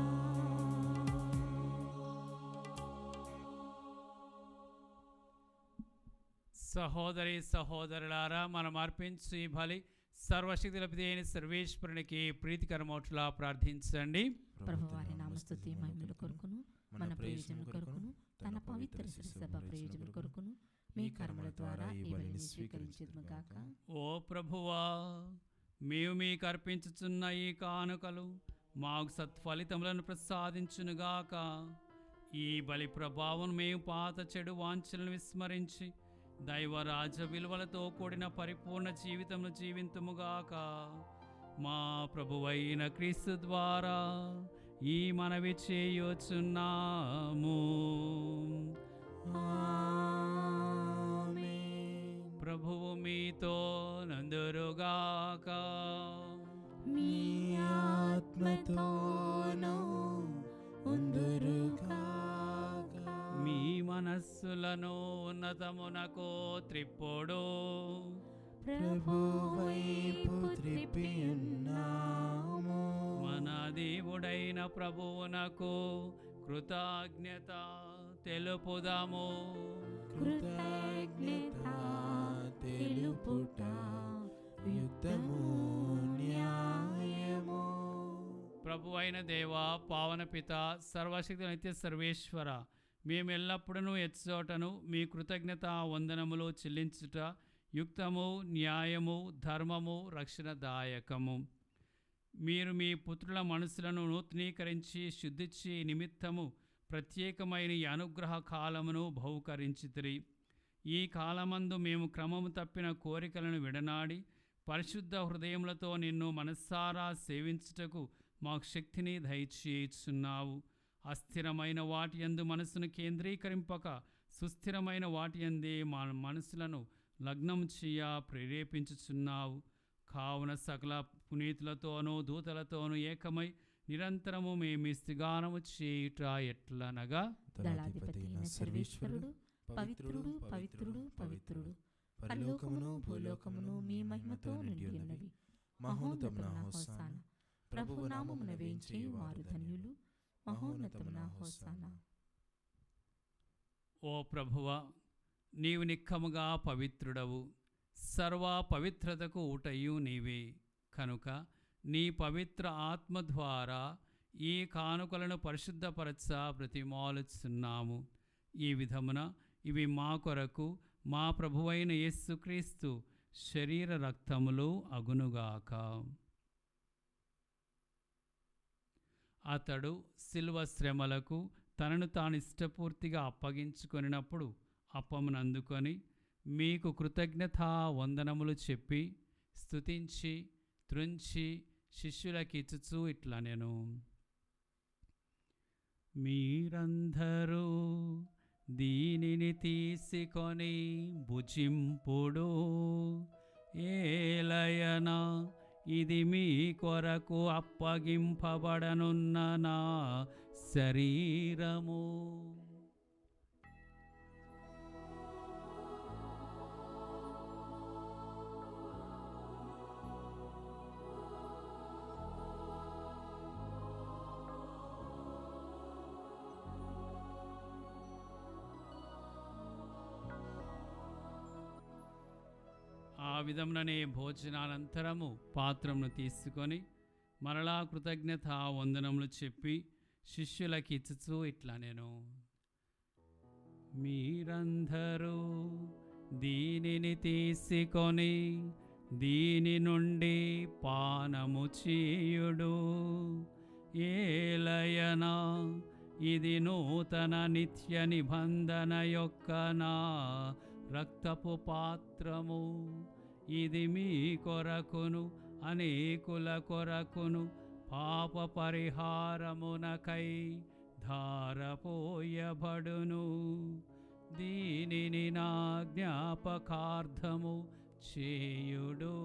Speaker 2: సహోదరి సహోదరులారా, మనం అర్పించు ఈ బలి సర్వశక్తుల పిత అయిన సర్వేశ్వరునికి ప్రీతికరమౌట్లా ప్రార్థించండి.
Speaker 3: ప్రభువారి నామస్తుతి మహిమల కొరకును మన ప్రయోజనం కొరకును తన పవిత్ర సభ ప్రయోజనం కొరకును మీ కర్మల ద్వారా ఈ బలిని స్వీకరించుదుముగాక.
Speaker 2: ఓ ప్రభువా, మేము మీకు అర్పించుచున్న ఈ కానుకలు మాకు సత్ఫలితములను ప్రసాదించునుగాక. ఈ బలి ప్రభావం మేము పాత చెడు వాంఛలను విస్మరించి దైవరాజ విలువలతో కూడిన పరిపూర్ణ జీవితమును జీవింతుముగాక. మా ప్రభువైన క్రీస్తు ద్వారా ఈ మనవి చేయుచున్నాము.
Speaker 4: ఆమేన్.
Speaker 2: ప్రభువు మీతో నందురుగాక.
Speaker 4: మీ ఆత్మతోనూ ఉందురుగాక.
Speaker 2: మీ మనస్సులను ఉన్నతమునకు త్రిప్పుడు.
Speaker 4: ప్రభు వైపు త్రిప్పియున్నాము.
Speaker 2: మన దేవుడైన ప్రభువునకు కృతజ్ఞత తెలుపుదాము.
Speaker 4: కృతజ్ఞత తెలుపుట యుక్తము న్యాయము.
Speaker 2: ప్రభు అయిన దేవ, పావన పిత, సర్వశక్తి నిత్య సర్వేశ్వర, మేము ఎల్లప్పుడూ ఎచ్చోటను మీ కృతజ్ఞత వందనములు చెల్లించుట యుక్తము న్యాయము ధర్మము రక్షణదాయకము. మీరు మీ పుత్రుల మనసులను నూతనీకరించి శుద్ధిచి నిమిత్తము ప్రత్యేకమైన ఈ అనుగ్రహ కాలమును బహుకరించితిరి. ఈ కాలమందు మేము క్రమము తప్పిన కోరికలను విడనాడి పరిశుద్ధ హృదయములతో నిన్ను మనస్సారా సేవించుటకు మాకు శక్తిని దయచేయుచున్నావు. అస్థిరమైన వాటి యందు మనసును కేంద్రీకరింపక సుస్థిరమైన వాటి యందే మా మనసులను లగ్నం చేయ ప్రేరేపించుచున్నావు. కావున సకల పునీతులతోనూ దూతలతోనూ ఏకమై నిరంతరము మేము స్థిగానము చేయుట ఎట్లనగా,
Speaker 3: దళాధిపతి అయిన సర్వేశ్వరుడు పవిత్రుడు పవిత్రుడు పవిత్రుడు, పరలోకమును భూలోకమును మీ మహిమతో నిండి ఉన్నవి. మహోన్నతమున హోసానా, ప్రభువు నామమున వేయించే వారు ధన్యులు. మహోన్నతమున హోసానా.
Speaker 2: ఓ ప్రభువా, నీవు నిక్కముగా పవిత్రుడవు, సర్వ పవిత్రతకు ఊటయు నీవే. కనుక నీ పవిత్ర ఆత్మ ద్వారా ఈ కానుకలను పరిశుద్ధపరచ బ్రతిమాలుచున్నాము. ఈ విధమున ఇవి మా కొరకు మా ప్రభువైన యేసుక్రీస్తు శరీర రక్తములు అగునుగాక. అతడు శిలువ శ్రమలకు తనను తాను ఇష్టపూర్తిగా అప్పగించుకొనినప్పుడు అప్పమునందుకొని మీకు కృతజ్ఞతా వందనములు చెప్పి స్తుతించి త్రుంచి శిష్యులకిచ్చుచూ ఇట్లా నేను, మీరందరూ దీనిని తీసుకొని భుజింపుడు, ఏలయనా ఇది మీ కొరకు అప్పగింపబడనున్న నా శరీరము. ఆ విధముననే భోజనానంతరము పాత్రమును తీసుకొని మరలా కృతజ్ఞత వందనములు చెప్పి శిష్యులకి ఇచ్చుచూ ఇట్లా నేను, మీరందరూ దీనిని తీసుకొని దీని నుండి పానము చేయుడు, ఏలయనా ఇది నూతన నిత్య నిబంధన యొక్క నా రక్తపు పాత్రము. ఇది మీ కొరకును అనేకుల కొరకును పాప పరిహారమునకై ధారపోయబడును. దీనిని నా జ్ఞాపకార్థము చేయుడు.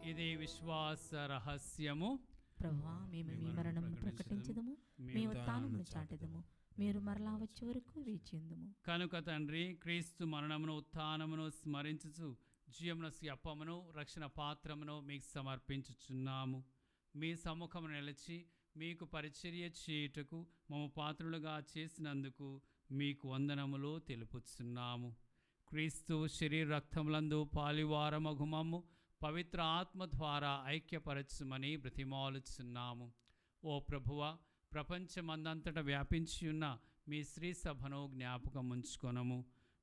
Speaker 2: ఇది విశ్వాస రహస్యము.
Speaker 3: ప్రభువా, మేము మీ మరణమును ప్రకటించదము, మీ ఉత్థానమును చాటెదము, మీరు మరలా వచ్చే వరకు వేచియుందుము.
Speaker 2: కనుక తండ్రి, క్రీస్తు మరణమును ఉత్థానమును స్మరించుచు జీవమునసు అప్పమును రక్షణ పాత్రమును మీకు సమర్పించుచున్నాము. మీ సముఖమును నిలిచి మీకు పరిచర్య చేయుటకు మమ్మ పాత్రులుగా చేసినందుకు మీకు వందనములు తెలుపుచున్నాము. క్రీస్తు శరీర రక్తములందు పాలివారమగు మమ్ము పవిత్ర ఆత్మ ద్వారా ఐక్యపరచుమని బ్రతిమాలుచున్నాము. ఓ ప్రభువా, ప్రపంచమందంతట వ్యాపించి ఉన్న మీ శ్రీ సభను జ్ఞాపకం ఉంచుకొనము.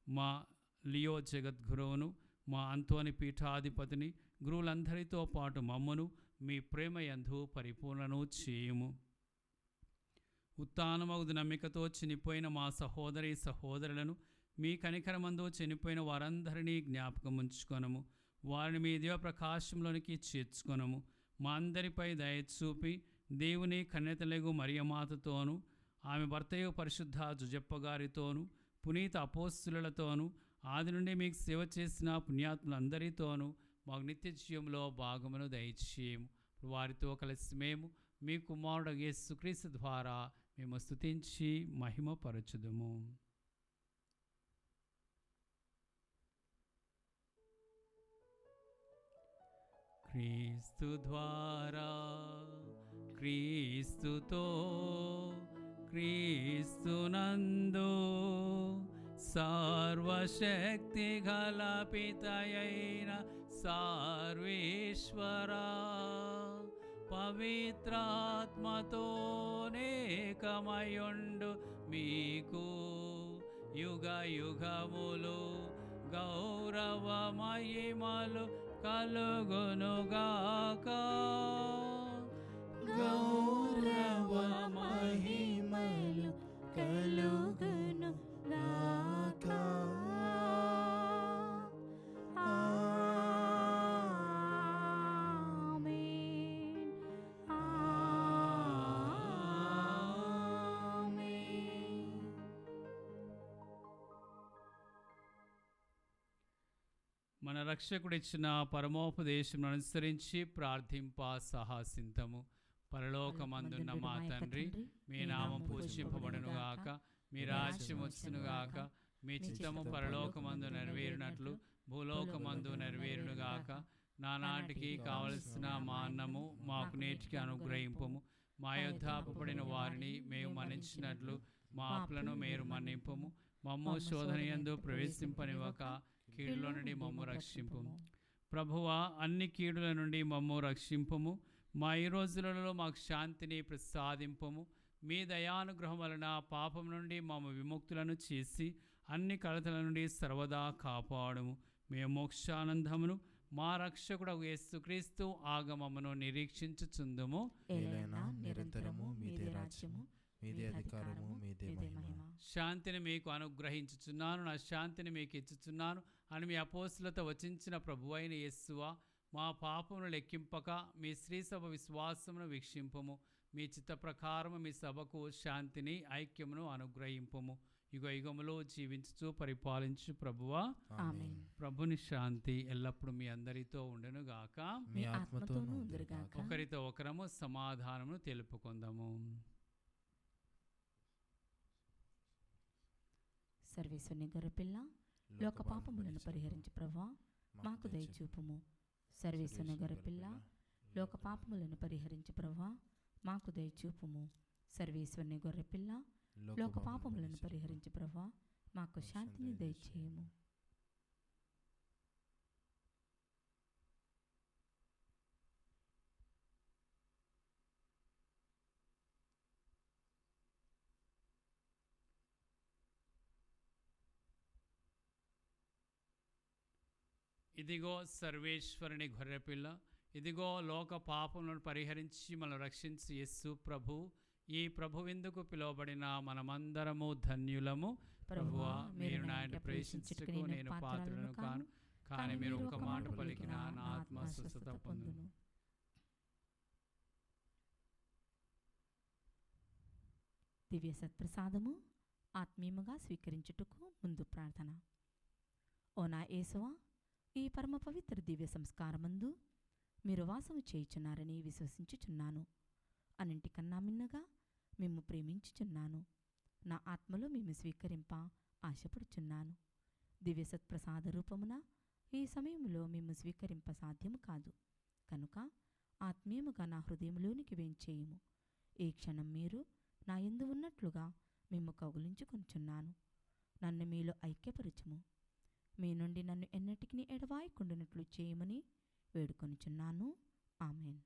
Speaker 2: మా లియో జగద్గురువును, మా అంతోని పీఠాధిపతిని, గురువులందరితో పాటు మమ్మను మీ ప్రేమయందు పరిపూర్ణను చేయుము. ఉత్థానమగు నమ్మికతో చనిపోయిన మా సహోదరి సహోదరులను మీ కనికరమందు చనిపోయిన వారందరినీ జ్ఞాపకం ఉంచుకొనము. వారిని మీ దివ్య ప్రకాశంలోనికి చేర్చుకొనము. మా అందరిపై దయచూపి దేవుని కన్యతలగు మరియమాతతోనూ ఆమె భర్తయు పరిశుద్ధ జుజప్ప గారితోనూ పునీత అపోస్తులతోనూ ఆది నుండి మీకు సేవ చేసిన పుణ్యాత్ములందరితోనూ మాకు నిత్య జీవంలో భాగమును దయచేయము. వారితో కలిసి మేము మీ కుమారుడు యేసుక్రీస్తు ద్వారా మేము స్తుతించి మహిమపరచుదుము. క్రీస్తు ద్వారా, క్రీస్తుతో, క్రీస్తునందు సర్వశక్తి గల పితయైన సర్వేశ్వరా, పవిత్రాత్మతోనేకమయుండు మీకు యుగ యుగములు గౌరవ మహిమలు కలుగునుగాక.
Speaker 3: గౌరవ మహిమలు కలుగును గాక. ఆమేన్. ఆమేన్.
Speaker 2: మన రక్షకుడిచ్చిన పరమోపదేశం అనుసరించి ప్రార్థింప సాహసింతము. పరలోకమందున్న మా తండ్రి, మీ నామం పూజింపబడునుగాక, మీ రాజ్యం వచ్చునుగాక, మీ చిత్తము పరలోకమందు నెరవేరినట్లు భూలోకమందు నెరవేరునుగాక. నానాటికి కావలసిన మా అన్నము మాకు నేటికి అనుగ్రహింపము. మా యొద్ద అప్పుపడిన వారిని మేము మన్నించినట్లు మా అప్పులను మీరు మన్నింపము. మమ్ము శోధనయందు ప్రవేశింపనివ్వక కీడులో నుండి మమ్ము రక్షింపము. ప్రభువా, అన్ని కీడుల నుండి మమ్ము రక్షింపము. మా ఈ రోజులలో మాకు శాంతిని ప్రసాదింపము. మీ దయానుగ్రహం వలన పాపం నుండి మమ్ము విముక్తులను చేసి అన్ని కలతల నుండి సర్వదా కాపాడుము. మేము మోక్షానందమును మా రక్షకుడు యేసుక్రీస్తు ఆగమమును నిరీక్షించుచుందుము.
Speaker 1: ఏలైనా నిరంతరము మీదే రాజ్యము, మీదే అధికారము, మీదే మహిమ.
Speaker 2: శాంతిని మీకు అనుగ్రహించుచున్నాను, నా శాంతిని మీకు ఇచ్చుచున్నాను అని మీ అపోస్తులతో వచించిన ప్రభువైన యేసువా, మా పాపమును లెక్కింపక మీ శ్రీ సభ విశ్వాసమును వీక్షింపము. మీ చిత్త ప్రకారము మీ సభకు శాంతిని ఐక్యమును అనుగ్రహింపము. యుగ యుగములో జీవించుచు పరిపాలించు ప్రభువా,
Speaker 3: ఆమేన్.
Speaker 2: ప్రభుని శాంతి ఎల్లప్పుడూ మీ అందరితో ఉండును గాక.
Speaker 3: మీ ఆత్మతోనూ ఉందురుగాక.
Speaker 2: ఒకరితో ఒకరము సమాధానమును తెలుపుకుందాము.
Speaker 3: సర్వేశ్వరుని గొర్రెపిల్ల, లోక పాపములను పరిహరించి ప్రభువా మాకు దయచూపుము. సర్వేశ్వరుని గొర్రెపిల్ల, లోక పాపములను పరిహరించి ప్రభువా మాకు దయచూపుము. సర్వేశ్వరుని గొర్రెపిల్ల, లోక పాపములను పరిహరించి ప్రభువా మాకు శాంతిని దయచేయము.
Speaker 2: ఇదిగో సర్వేశ్వరుని గొర్రెపిల్ల, ఇదిగో లోక పాపములను పరిహరించి మనల్ని రక్షించి యేసు ప్రభు. ఈ ప్రభువిందుకు పిలువబడిన మనమందరము ధన్యులము. ప్రభువా, మీరు నా ఇంట ప్రవేశించుటకు నేను పాత్రులను కాను, కానీ మీరు ఒక మాట పలికిన నా ఆత్మ స్వస్థత పొందును.
Speaker 3: దివ్య సత్ప్రసాదము ఆత్మీయముగా స్వీకరించుటకు ముందు ప్రార్థన. ఓ నా యేసువా, ఈ పరమ పవిత్ర దివ్య సంస్కారమందు మీరు వాసము చేయుచున్నారని విశ్వసించుచున్నాను. అన్నింటికన్నా మిన్నగా మేము ప్రేమించుచున్నాను. నా ఆత్మలో మేము స్వీకరింప ఆశపడుచున్నాను. దివ్య సత్ప్రసాద రూపమున ఈ సమయంలో మేము స్వీకరింప సాధ్యము కాదు కనుక ఆత్మీయముగా నా హృదయంలోనికి వేంచేయుము. ఈ క్షణం మీరు నా యందు ఉన్నట్లుగా మేము కౌగులించుకొనుచున్నాను. నన్ను మీలో ఐక్యపరచుము. మీ నుండి నన్ను ఎన్నటికీ ఎడవాయకుండానట్లు చేయమని వేడుకొనుచున్నాను. ఆమెన్.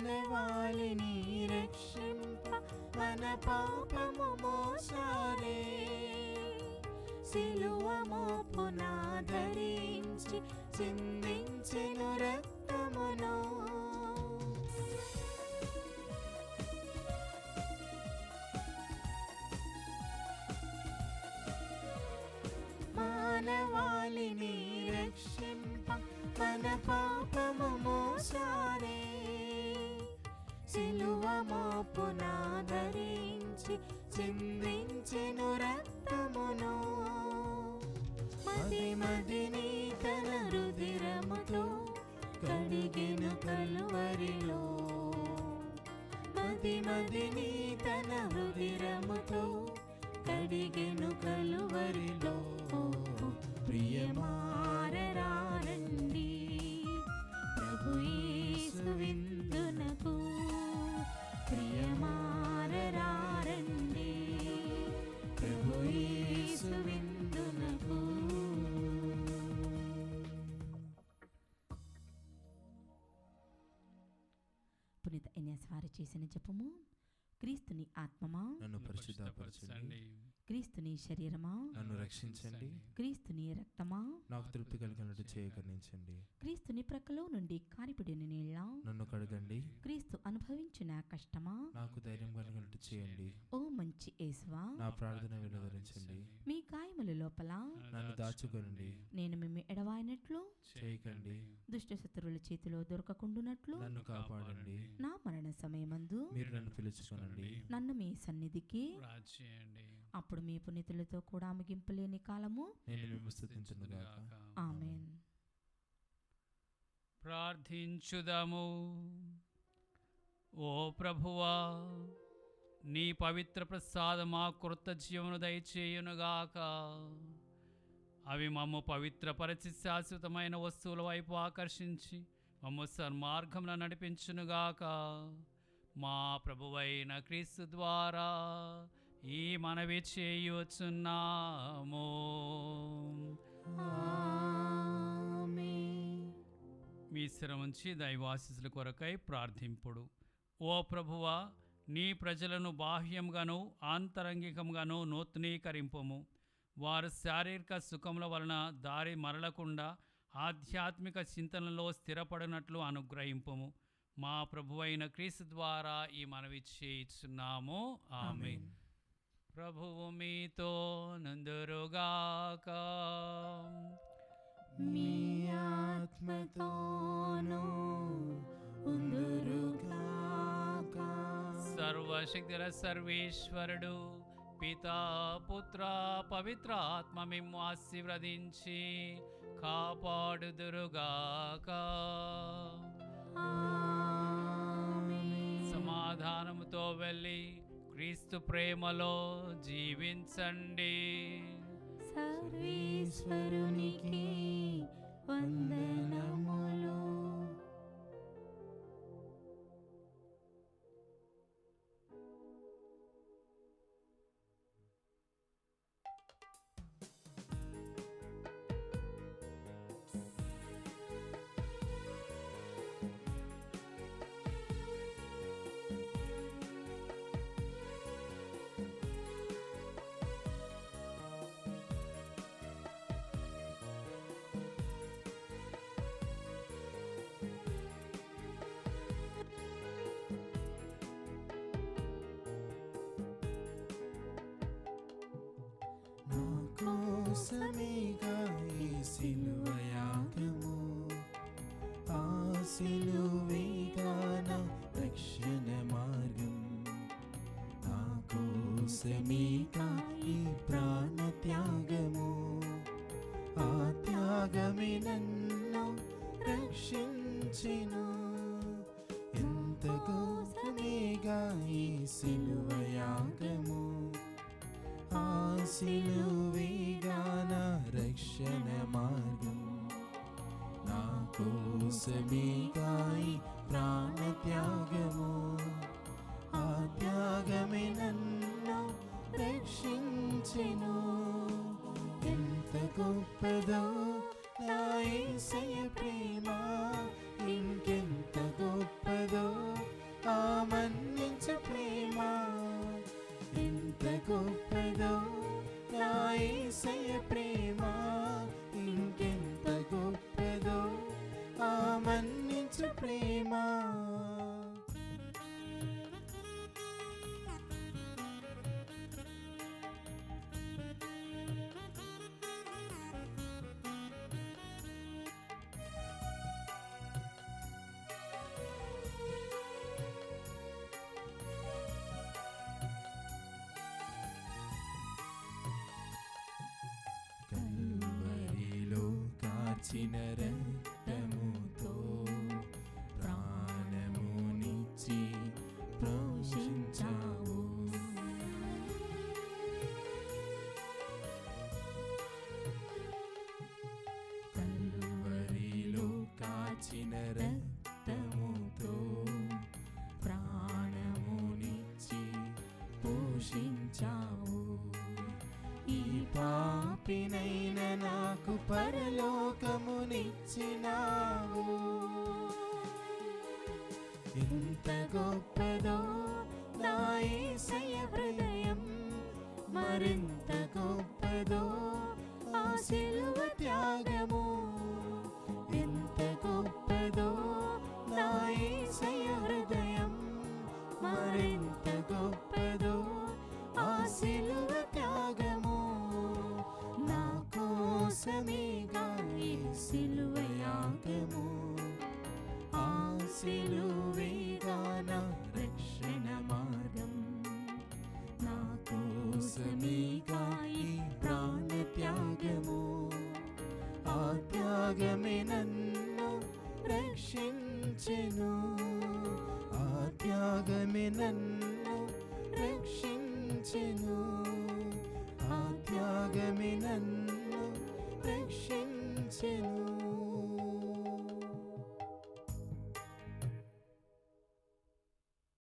Speaker 1: మానవాళిని రక్షింప మన పాపము మోసారే.
Speaker 4: సిలువ మోపున ధరించి చిందించెను రక్తమును. మానవాళిని రక్షింప మన పాపము మోసారే. సిలువ మోపున ధరించి చిందించెను రక్తమును. మదిని తన రుధిరముతో కడిగెను కలువరిలో. మదిని తన రుధిరముతో కడిగెను కలువరిలో. ప్రియమారరారండి ప్రభు యేసు విందునకు. ప్రియమారరారండి ప్రభు యేసు విందునకు.
Speaker 3: పునీత ఎన్యాస్ వారు చేసిన జపము. క్రీస్తుని ఆత్మమా
Speaker 1: నన్ను పరిశుద్ధపరచండి.
Speaker 3: క్రీస్తుని శరీరమా
Speaker 1: నన్ను రక్షించండి.
Speaker 3: క్రీస్తుని రక్తమా
Speaker 1: నాకు తృప్తి కలిగినట్టు చేయకరించండి.
Speaker 3: క్రీస్తుని ప్రక్కలో నుండి కారిపడిన నీళ్ళ
Speaker 1: నన్ను కడగండి.
Speaker 3: క్రీస్తు అనుభవించిన కష్టమా
Speaker 1: నాకు ధైర్యం కలిగినట్టు చేయండి.
Speaker 3: ఓ మంచి యేసువా
Speaker 1: నా ప్రార్థన వెలువరించండి.
Speaker 3: మీ గాయముల లోపల
Speaker 1: నన్ను దాచుకొనండి.
Speaker 3: నేను మిమ్ము ఎడవాయినట్లు
Speaker 1: చేయకండి.
Speaker 3: దుష్ట శత్రువుల చేతిలో దొరకకుండునట్లు
Speaker 1: నన్ను కాపాడండి.
Speaker 3: నా మరణ సమయమందు
Speaker 1: మీరు నన్ను పిలుచుకొనండి.
Speaker 3: నన్ను మీ సన్నిధికి
Speaker 2: రాచేయండి.
Speaker 3: అప్పుడు మీ పునీతులతో కూడా ముగింపులేని కాలము
Speaker 1: నేను మిమ్ము స్తుతించునుగాక.
Speaker 3: ఆమేన్.
Speaker 2: ప్రార్థించుదాము. ఓ ప్రభువా, నీ పవిత్ర ప్రసాదమా కృత జీవను దయచేయునుగాక. అవి మమ్ము పవిత్రపరిచి శాశ్వతమైన వస్తువుల వైపు ఆకర్షించి మమ్ము సన్మార్గంలో నడిపించునుగాక. మా ప్రభువైన క్రీస్తు ద్వారా ఈ మనవి చేయుచున్నాము. మీ శిరముంచి దైవాశీస్సుల కొరకై ప్రార్థింపుడు. ఓ ప్రభువా, నీ ప్రజలను బాహ్యంగాను ఆంతరంగికంగాను నూతనీకరింపుము. వారు శారీరక సుఖముల వలన దారి మరలకుండా ఆధ్యాత్మిక చింతనలో స్థిరపడినట్లు అనుగ్రహింపుము. మా ప్రభువైన క్రీస్తు ద్వారా ఈ మనవి చేయుచున్నాము. ఆమేన్. ప్రభువు మీతో నందురుగాక.
Speaker 1: మీ ఆత్మతోనూ ఉందురుగాక.
Speaker 2: సర్వశక్తుల సర్వేశ్వరుడు పితా పుత్ర పవిత్ర ఆత్మ మిమ్ము ఆశీర్వదించి కాపాడుదురుగాక. సమాధానముతో వెళ్ళి క్రీస్తు ప్రేమలో జీవించండి.
Speaker 4: సర్వేశ్వరునికి వందనములు.
Speaker 1: కోసమేగా ఈ సిలువ యాగము. ఆ సిలువేగా నా రక్షణ మార్గం. నా కోసమేగా ఈ ప్రాణ త్యాగము. ఆ త్యాగమే నన్ను రక్షించెను. ఎంత కోసమేగా ఈ సిలువ యాగము. ఆ సిలువేగా నా రక్షణ మార్గం. నా కోసమేగా ఈ ప్రాణ త్యాగము. ఆ త్యాగమే నన్ను రక్షించెను. ఎంత గొప్పదో నా యేసయ్య ప్రేమ, ఇంకెంత గొప్పదో కాచిన రక్తముతో ప్రాణమునిచ్చి పోషించావు. కల్వరిలో కాచిన రక్తముతో ప్రాణమునిచ్చి పోషించావు. ఈ పాపినైన నాకు పరలోకమునిచ్చినావు. ఎంత గొప్పదో నా యేసయ్య హృదయం, మరింత గొప్పదో ఆ సిలువ త్యాగము. ఎంత గొప్పదో నా యేసయ్య హృదయం, మరింత గొప్పదో ఆ సిలువ త్యాగము. నా కోసమేగా ఈ సిలువ యాగము, ఆ సిలువేగా నా రక్షణ మార్గం. నా కోసమేగా ఈ ప్రాణ త్యాగము, ఆ త్యాగమే నన్ను రక్షించెను. ఆ త్యాగమే నన్ను రక్షించెను. ఆ త్యాగమే నన్ను రక్షించెను.